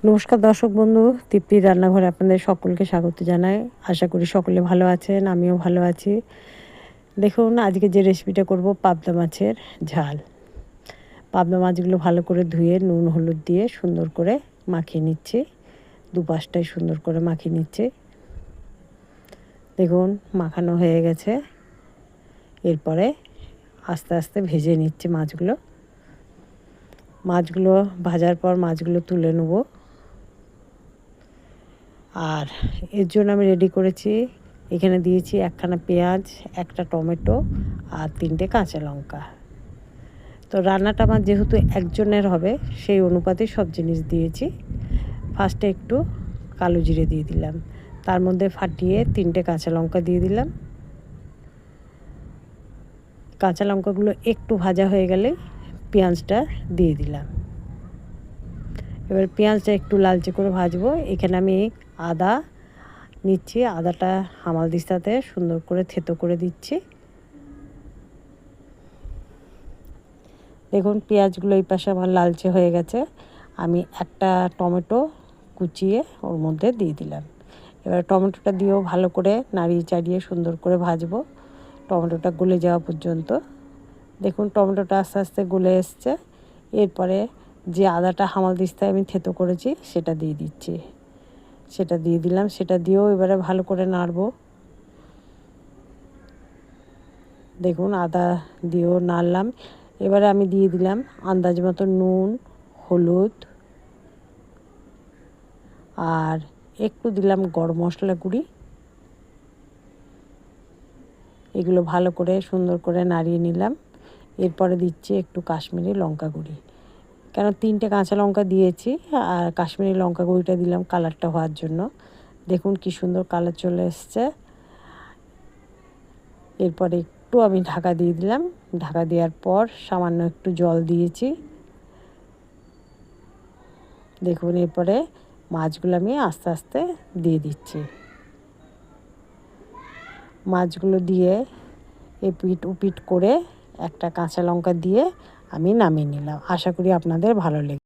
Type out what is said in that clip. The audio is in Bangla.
নমস্কার দর্শক বন্ধু, তৃপ্তির রান্নাঘরে আপনাদের সকলকে স্বাগত জানাই। আশা করি সকলে ভালো আছেন, আমিও ভালো আছি। দেখুন আজকে যে রেসিপিটা করব পাবদা মাছের ঝাল। পাবদা মাছগুলো ভালো করে ধুয়ে নুন হলুদ দিয়ে সুন্দর করে মাখিয়ে নিচ্ছি। দুপাশটাই সুন্দর করে মাখিয়ে নিচ্ছি। দেখুন মাখানো হয়ে গেছে। এরপরে আস্তে আস্তে ভেজে নিচ্ছি মাছগুলো। ভাজার পর মাছগুলো তুলে নেব। আর এর জন্য আমি রেডি করেছি, এখানে দিয়েছি একখানা পেঁয়াজ, একটা টমেটো আর 3টে কাঁচা লঙ্কা। তো রান্নাটা আমার যেহেতু একজনের হবে সেই অনুপাতে সব জিনিস দিয়েছি। ফার্স্টে একটু কালো জিরে দিয়ে দিলাম, তার মধ্যে ফাটিয়ে 3টে কাঁচা লঙ্কা দিয়ে দিলাম। কাঁচা লঙ্কাগুলো একটু ভাজা হয়ে গেলে পেঁয়াজটা দিয়ে দিলাম। এবার পেঁয়াজটা একটু লালচে করে ভাজবো। এখানে আমি আদা নিচ্ছি, আদাটা হামালদিস্তাতে সুন্দর করে থেতো করে দিচ্ছি। দেখুন পেঁয়াজগুলো এই পাশে আমার লালচে হয়ে গেছে। আমি একটা টমেটো কুচিয়ে ওর মধ্যে দিয়ে দিলাম। এবার টমেটোটা দিয়েও ভালো করে নাড়িয়ে চাড়িয়ে সুন্দর করে ভাজবো টমেটোটা গলে যাওয়া পর্যন্ত। দেখুন টমেটোটা আস্তে আস্তে গলে এসছে। এরপরে যে আদাটা হামালদিস্তায় আমি থেতো করেছি সেটা দিয়ে দিচ্ছি। সেটা দিয়ে দিলাম, সেটা দিয়েও এবারে ভালো করে নাড়বো। দেখুন আদা দিয়েও নাড়লাম। এবারে আমি দিয়ে দিলাম আন্দাজ মতো নুন, হলুদ আর একটু দিলাম গরম মশলা গুঁড়ি। এগুলো ভালো করে সুন্দর করে নাড়িয়ে নিলাম। এরপরে দিচ্ছি একটু কাশ্মীরি লঙ্কা গুঁড়ি, কেন 3টে কাঁচা লঙ্কা দিয়েছি আর কাশ্মীরি লঙ্কা গুঁড়িটা দিলাম কালারটা হওয়ার জন্য। দেখুন কি সুন্দর কালার চলে এসছে। এরপরে একটু আমি ঢাকা দিয়ে দিলাম। ঢাকা দেওয়ার পর সামান্য একটু জল দিয়েছি। দেখুন এরপরে মাছগুলো আমি আস্তে আস্তে দিয়ে দিচ্ছি। মাছগুলো দিয়ে এপিট ওপিট করে একটা কাঁচা লঙ্কা দিয়ে আমি নামিয়ে নিলাম। আশা করি আপনাদের ভালো লেগে